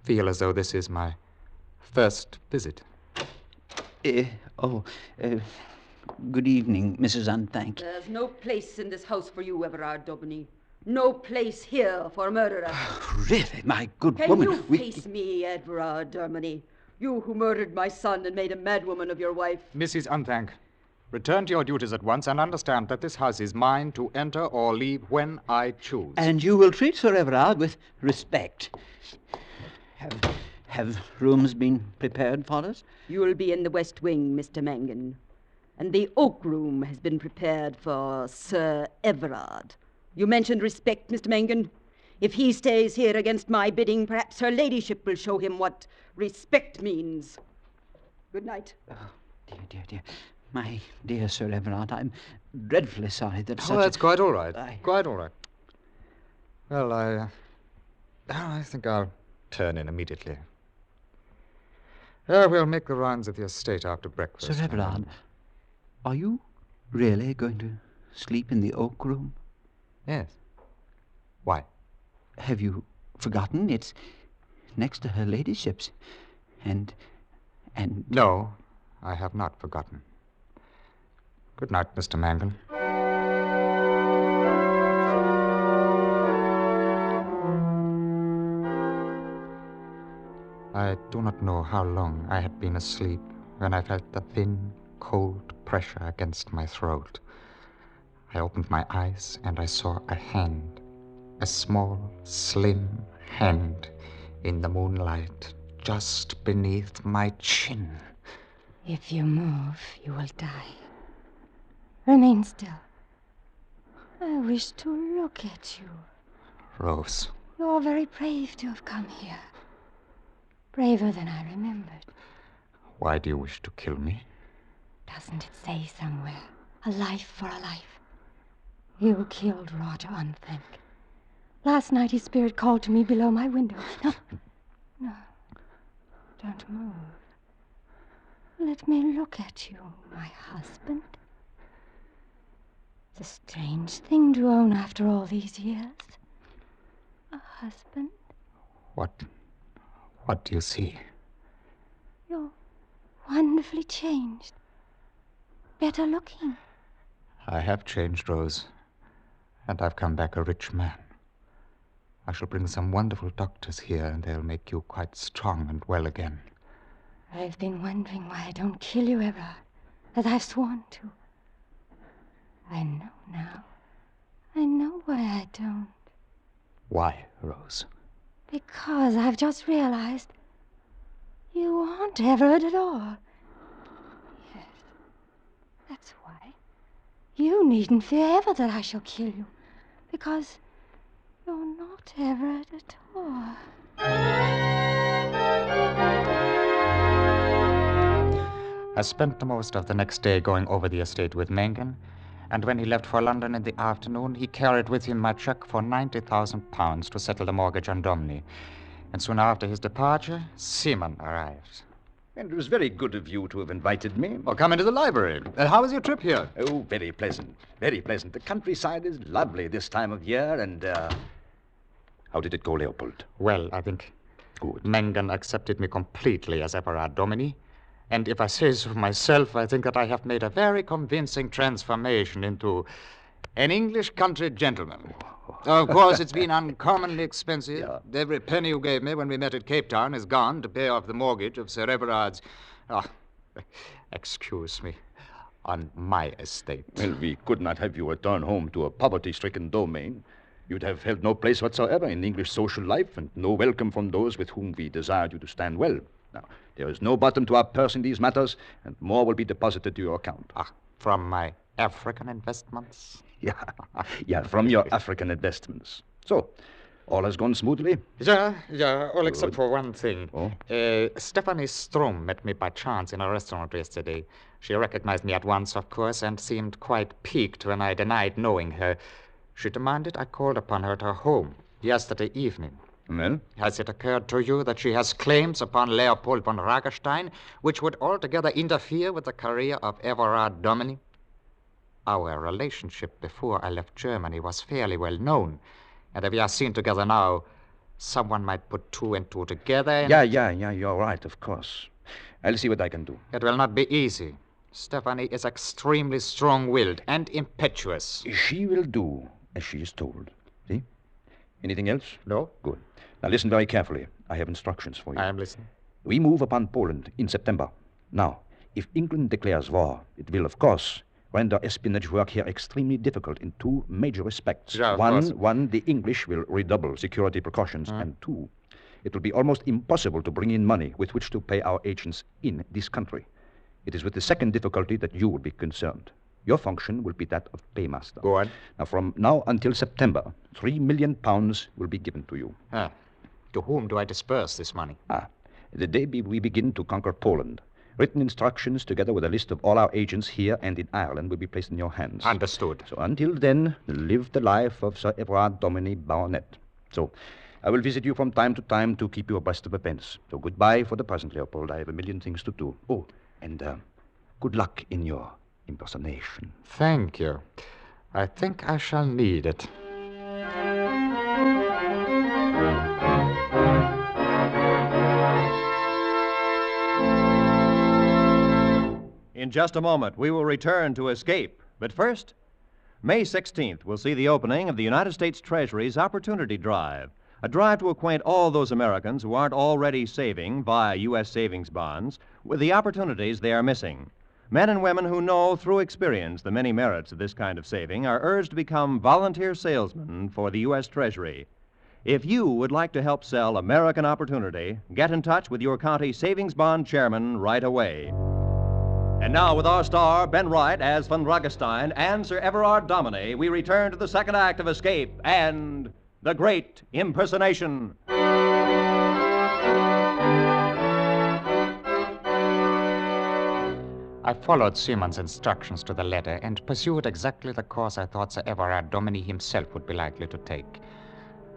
feel as though this is my first visit. Good evening, Mrs. Unthank. There's no place in this house for you, Everard Daubeny. No place here for a murderer. Really, my good Can woman. you face me, Everard Daubeny? You who murdered my son and made a madwoman of your wife. Mrs. Unthank, return to your duties at once and understand that this house is mine to enter or leave when I choose. And you will treat Sir Everard with respect. Have rooms been prepared for us? You will be in the West Wing, Mr. Mangan. And the Oak Room has been prepared for Sir Everard. You mentioned respect, Mr. Mangan. If he stays here against my bidding, perhaps her ladyship will show him what respect means. Good night. Oh, dear. My dear Sir Everard, I'm dreadfully sorry that such that's quite all right. Quite all right. Well, I think I'll turn in immediately. We'll make the rounds of the estate after breakfast. Sir Everard, are you really going to sleep in the Oak Room? Yes. Why? Have you forgotten? It's next to her ladyship's. And... No, I have not forgotten. Good night, Mr. Mangan. I do not know how long I had been asleep when I felt the thin, cold pressure against my throat. I opened my eyes and I saw a hand, a small, slim hand in the moonlight just beneath my chin. If you move, you will die. Remain still. I wish to look at you. Rose. You're very brave to have come here. Braver than I remembered. Why do you wish to kill me? Doesn't it say somewhere, a life for a life? You killed Roger Unthank. Last night his spirit called to me below my window. No, don't move. Let me look at you, my husband. It's a strange thing to own after all these years. A husband. What do you see? You're wonderfully changed. Better looking. I have changed, Rose, and I've come back a rich man. I shall bring some wonderful doctors here, and they'll make you quite strong and well again. I've been wondering why I don't kill you, Everard, as I've sworn to. I know now. I know why I don't. Why, Rose? Because I've just realized you aren't Everard at all. Yes, that's why. You needn't fear ever that I shall kill you, because you're not Everard at all. I spent the most of the next day going over the estate with Mangan, and when he left for London in the afternoon, he carried with him my cheque for £90,000 to settle the mortgage on Domney. And soon after his departure, Seaman arrived. And it was very good of you to have invited me. Well, come into the library. How was your trip here? Oh, very pleasant. Very pleasant. The countryside is lovely this time of year, and, how did it go, Leopold? Well, I think good. Mangan accepted me completely as Everard Daubeny. And if I say so myself, I think that I have made a very convincing transformation into an English country gentleman. Of course, it's been uncommonly expensive. Yeah. Every penny you gave me when we met at Cape Town is gone to pay off the mortgage of Sir Everard's... excuse me, on my estate. Well, we could not have you return home to a poverty-stricken domain. You'd have held no place whatsoever in English social life, and no welcome from those with whom we desired you to stand well. Now, there is no bottom to our purse in these matters, and more will be deposited to your account. From my African investments? Yeah, from your African investments. So, all has gone smoothly? Yeah, all except for one thing. Oh? Stephanie Strom met me by chance in a restaurant yesterday. She recognized me at once, of course, and seemed quite piqued when I denied knowing her. She demanded I called upon her at her home yesterday evening. Well? Has it occurred to you that she has claims upon Leopold von Ragerstein which would altogether interfere with the career of Everard Dominie? Our relationship before I left Germany was fairly well known, and if we are seen together now, someone might put two and two together and... Yeah, you're right, of course. I'll see what I can do. It will not be easy. Stephanie is extremely strong-willed and impetuous. She will do as she is told. See? Anything else? No. Good. Now listen very carefully. I have instructions for you. I am listening. We move upon Poland in September. Now, if England declares war, it will, of course, render espionage work here extremely difficult in two major respects. Yeah, of course. One, the English will redouble security precautions, and two, it will be almost impossible to bring in money with which to pay our agents in this country. It is with the second difficulty that you will be concerned. Your function will be that of paymaster. Go on. Now, from now until September, £3 million will be given to you. To whom do I disperse this money? The day we begin to conquer Poland, written instructions together with a list of all our agents here and in Ireland will be placed in your hands. Understood. So until then, live the life of Sir Everard Dominie, Baronet. So I will visit you from time to time to keep you abreast of events. So goodbye for the present, Leopold. I have a million things to do. Oh, and good luck in your impersonation. Thank you. I think I shall need it. In just a moment, we will return to Escape. But first, May 16th will see the opening of the United States Treasury's Opportunity Drive, a drive to acquaint all those Americans who aren't already saving via U.S. savings bonds with the opportunities they are missing. Men and women who know through experience the many merits of this kind of saving are urged to become volunteer salesmen for the U.S. Treasury. If you would like to help sell American opportunity, get in touch with your county savings bond chairman right away. And now, with our star, Ben Wright, as von Ragerstein, and Sir Everard Dominie, we return to the second act of Escape and The Great Impersonation. I followed Simon's instructions to the letter and pursued exactly the course I thought Sir Everard Dominie himself would be likely to take.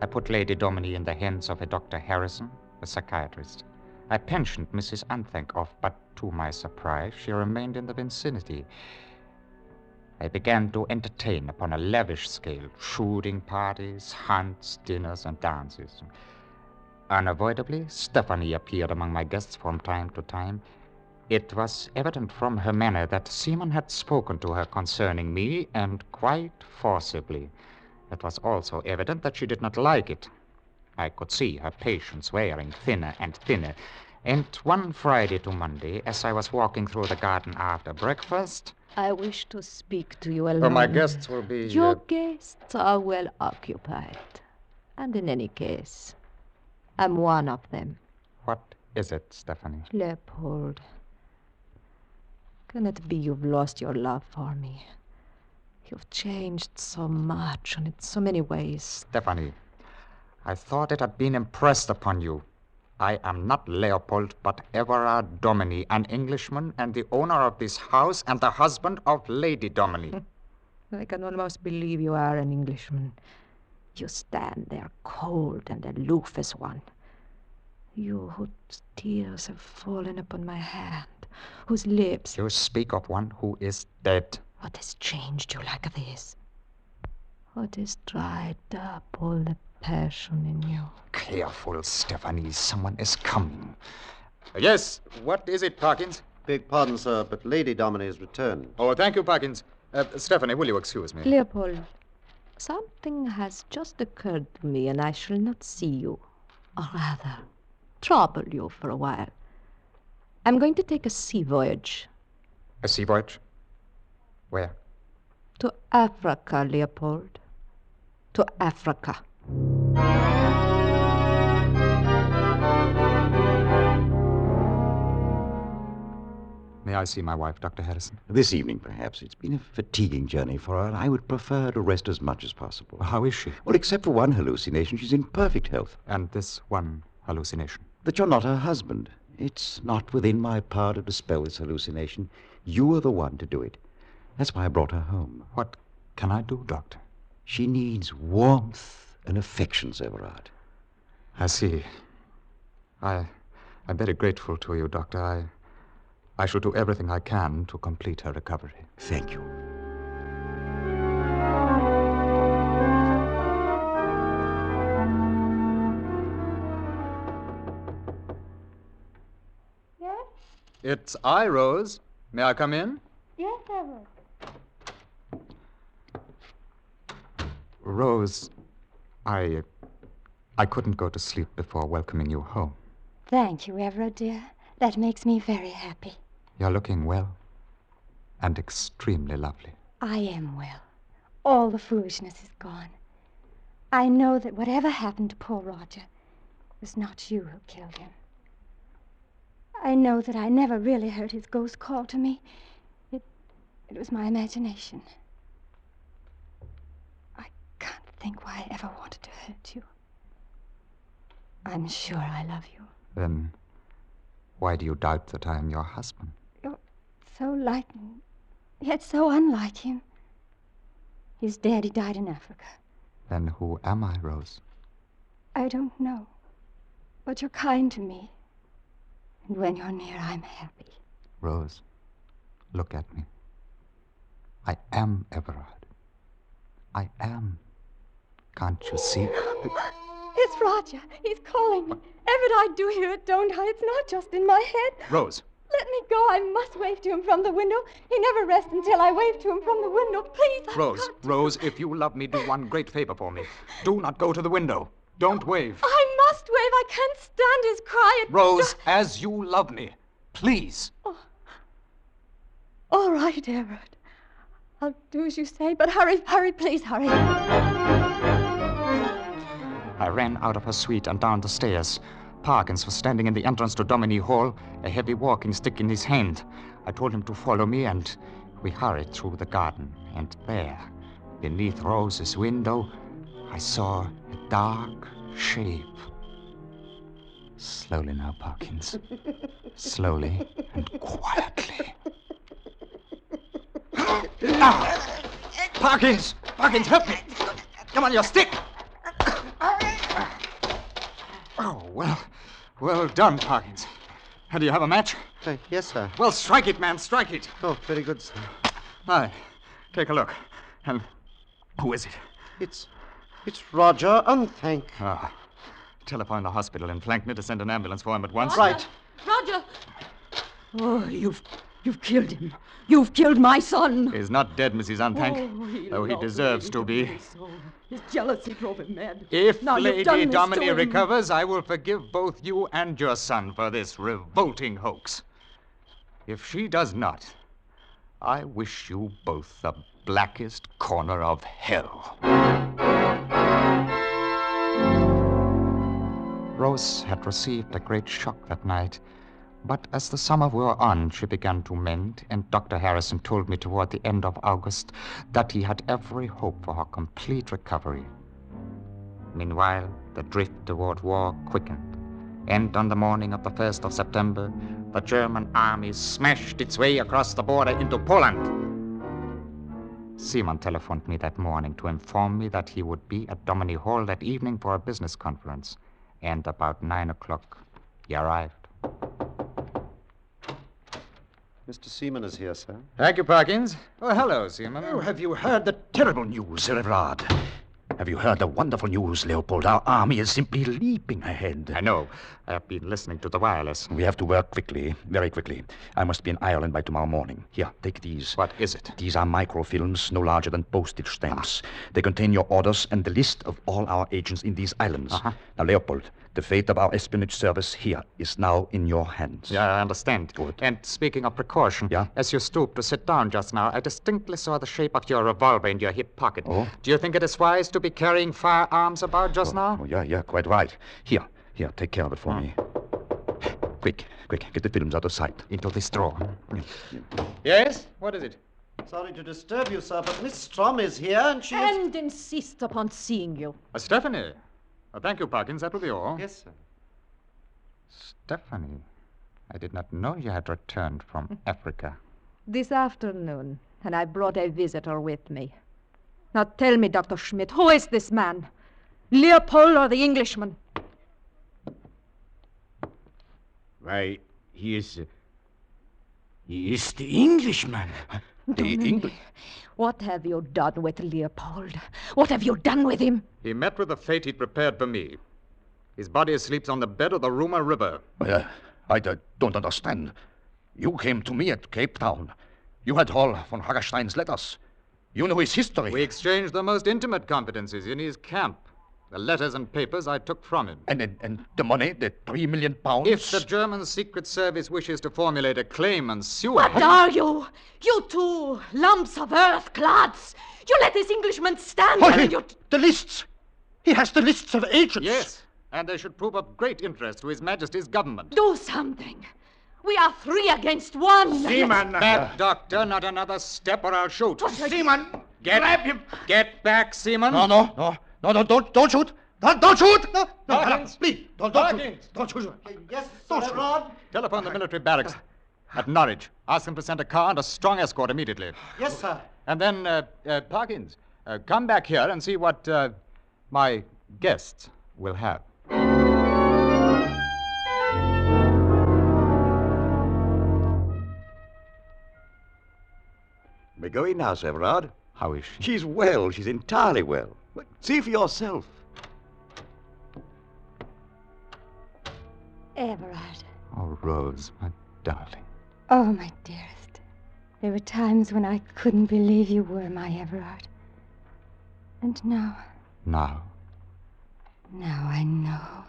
I put Lady Dominie in the hands of a Dr. Harrison, a psychiatrist. I pensioned Mrs. Anthenkoff, but to my surprise, she remained in the vicinity. I began to entertain upon a lavish scale, shooting parties, hunts, dinners, and dances. Unavoidably, Stephanie appeared among my guests from time to time. It was evident from her manner that Simon had spoken to her concerning me, and quite forcibly. It was also evident that she did not like it. I could see her patience wearing thinner and thinner. And one Friday to Monday, as I was walking through the garden after breakfast... I wish to speak to you alone. my guests will be... Your guests are well occupied. And in any case, I'm one of them. What is it, Stephanie? Leopold, can it be you've lost your love for me? You've changed so much and in so many ways. Stephanie, I thought it had been impressed upon you. I am not Leopold, but Everard Dominie, an Englishman and the owner of this house and the husband of Lady Dominie. I can almost believe you are an Englishman. You stand there cold and aloof as one. You whose tears have fallen upon my hand, whose lips... You speak of one who is dead. What has changed you like this? What has dried up all the passion in you? Careful, Stephanie. Someone is coming. Yes, what is it, Parkins? Beg pardon, sir, but Lady Dominie has returned. Oh, thank you, Parkins. Stephanie, will you excuse me? Leopold, something has just occurred to me, and I shall not see you, or rather, trouble you for a while. I'm going to take a sea voyage. A sea voyage? Where? To Africa, Leopold. To Africa. May I see my wife, Dr. Harrison? This evening, perhaps. It's been a fatiguing journey for her, and I would prefer to rest as much as possible. How is she? Well, except for one hallucination, she's in perfect health. And this one hallucination? That you're not her husband. It's not within my power to dispel this hallucination. You are the one to do it. That's why I brought her home. What can I do, Doctor? She needs warmth and affection, Everard. I see. I'm very grateful to you, Doctor. I shall do everything I can to complete her recovery. Thank you. Yes? It's I, Rose. May I come in? Yes, Everett. Rose, I couldn't go to sleep before welcoming you home. Thank you, Everett, dear. That makes me very happy. You're looking well and extremely lovely. I am well. All the foolishness is gone. I know that whatever happened to poor Roger, it was not you who killed him. I know that I never really heard his ghost call to me. It was my imagination. I can't think why I ever wanted to hurt you. I'm sure I love you. Then why do you doubt that I am your husband? You're so like him, yet so unlike him. His daddy died in Africa. Then who am I, Rose? I don't know. But you're kind to me. And when you're near, I'm happy. Rose, look at me. I am Everard. I am. Can't you see? It's Roger. He's calling me. Everett, I do hear it, don't I? It's not just in my head. Rose. Let me go. I must wave to him from the window. He never rests until I wave to him from the window. Please. Rose, if you love me, do one great favor for me. Do not go to the window. Don't wave. I must wave. I can't stand his cry. Rose, as you love me, please. Oh. All right, Everett. I'll do as you say, but hurry, please hurry. I ran out of her suite and down the stairs. Parkins was standing in the entrance to Dominie Hall, a heavy walking stick in his hand. I told him to follow me, and we hurried through the garden. And there, beneath Rose's window, I saw a dark shape. Slowly now, Parkins. Slowly and quietly. Ah! Parkins! Parkins, help me! Come on, your stick! Oh, well done, Parkins. Do you have a match? Yes, sir. Well, strike it, man, strike it. Oh, very good, sir. Aye, take a look. And who is it? It's Roger Unthank. Ah, telephone the hospital and flank me to send an ambulance for him at once. Right. Roger! Oh, you've killed him. You've killed my son. He's not dead, Mrs. Unthank, though he deserves to be. His jealousy drove him mad. If now Lady you've done this Dominie to him. recovers, I will forgive both you and your son for this revolting hoax. If she does not, I wish you both the blackest corner of hell. Rose had received a great shock that night, but as the summer wore on, she began to mend, and Dr. Harrison told me toward the end of August that he had every hope for her complete recovery. Meanwhile, the drift toward war quickened, and on the morning of the 1st of September, the German army smashed its way across the border into Poland. Simon telephoned me that morning to inform me that he would be at Dominie Hall that evening for a business conference, and about 9 o'clock, he arrived. Mr. Seaman is here, sir. Thank you, Parkins. Oh, hello, Seaman. Oh, have you heard the terrible news, Everard? Have you heard the wonderful news, Leopold? Our army is simply leaping ahead. I know. I have been listening to the wireless. We have to work quickly, very quickly. I must be in Ireland by tomorrow morning. Here, take these. What is it? These are microfilms, no larger than postage stamps. They contain your orders and the list of all our agents in these islands. Now, Leopold, the fate of our espionage service here is now in your hands. Yeah, I understand. Good. And speaking of precaution, Yeah? as you stooped to sit down just now, I distinctly saw the shape of your revolver in your hip pocket. Oh? Do you think it is wise to be carrying firearms about just now? Oh, yeah, quite right. Here, take care of it for me. Quick, Quick, get the films out of sight. Into this drawer. Yes? What is it? Sorry to disturb you, sir, but Miss Strom is here and she is... And insists upon seeing you. Stephanie. Thank you, Parkins. That will be all. Yes, sir. Stephanie. I did not know you had returned from Africa. This afternoon, and I brought a visitor with me. Now tell me, Dr. Schmidt, who is this man? Leopold or the Englishman? Why, he is the Englishman. What have you done with Leopold? What have you done with him? He met with the fate he'd prepared for me. His body sleeps on the bed of the Ruma River. I don't understand. You came to me at Cape Town. You had all von Hagerstein's letters. You know his history. We exchanged the most intimate confidences in his camp. The letters and papers I took from him. And the money, the 3 million pounds? If the German Secret Service wishes to formulate a claim and sue What him... are you? You two lumps of earth clads. You let this Englishman stand there and you... The lists! He has the lists of agents! Yes, and they should prove of great interest to His Majesty's government. Do something. We are 3 against 1. Seaman! Back, Doctor, not another step or I'll shoot. Seaman! Grab him! Get back, Seaman! No, don't shoot! Don't shoot! No, Parkins! Please, don't Parkins! shoot! Don't shoot! Yes, Don't sir, shoot. Rod? Telephone the military barracks at Norwich. Ask them to send a car and a strong escort immediately. Yes, sir. And then, Parkins, come back here and see what my guests will have. We're going now, Sir Everard. How is she? She's well. She's entirely well. See for yourself. Everard. Oh, Rose, my darling. Oh, my dearest. There were times when I couldn't believe you were my Everard. And now... Now I know.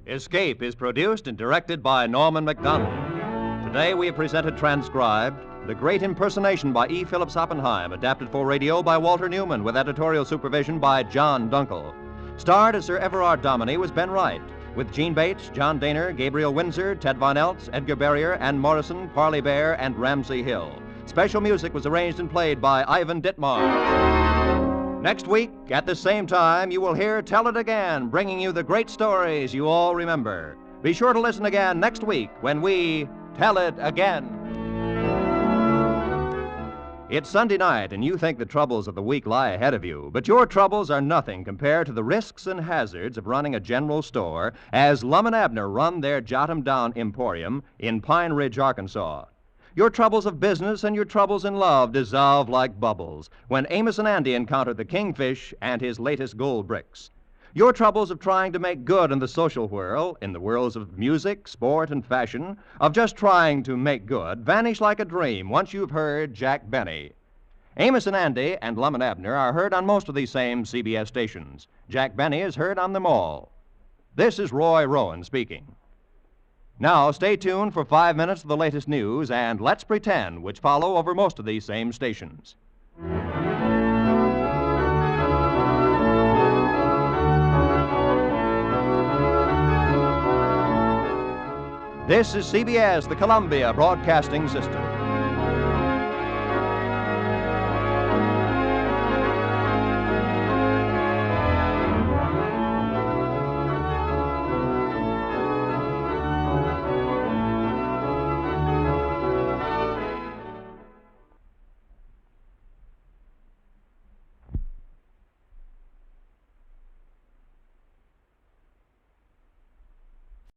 Escape is produced and directed by Norman MacDonald. Today we have presented transcribed The Great Impersonation by E. Phillips Oppenheim, adapted for radio by Walter Newman, with editorial supervision by John Dunkel. Starred as Sir Everard Dominey was Ben Wright, with Gene Bates, John Daner, Gabriel Windsor, Ted Von Eltz, Edgar Barrier, Ann Morrison, Parley Bear, and Ramsey Hill. Special music was arranged and played by Ivan Ditmar. Next week, at the same time, you will hear Tell It Again, bringing you the great stories you all remember. Be sure to listen again next week when we Tell It Again. It's Sunday night, and you think the troubles of the week lie ahead of you, but your troubles are nothing compared to the risks and hazards of running a general store as Lum and Abner run their Jot 'em Down Emporium in Pine Ridge, Arkansas. Your troubles of business and your troubles in love dissolve like bubbles when Amos and Andy encounter the Kingfish and his latest gold bricks. Your troubles of trying to make good in the social whirl, in the worlds of music, sport, and fashion, of just trying to make good, vanish like a dream once you've heard Jack Benny. Amos and Andy and Lum and Abner are heard on most of these same CBS stations. Jack Benny is heard on them all. This is Roy Rowan speaking. Now, stay tuned for 5 minutes of the latest news and Let's Pretend, which follow over most of these same stations. This is CBS, the Columbia Broadcasting System.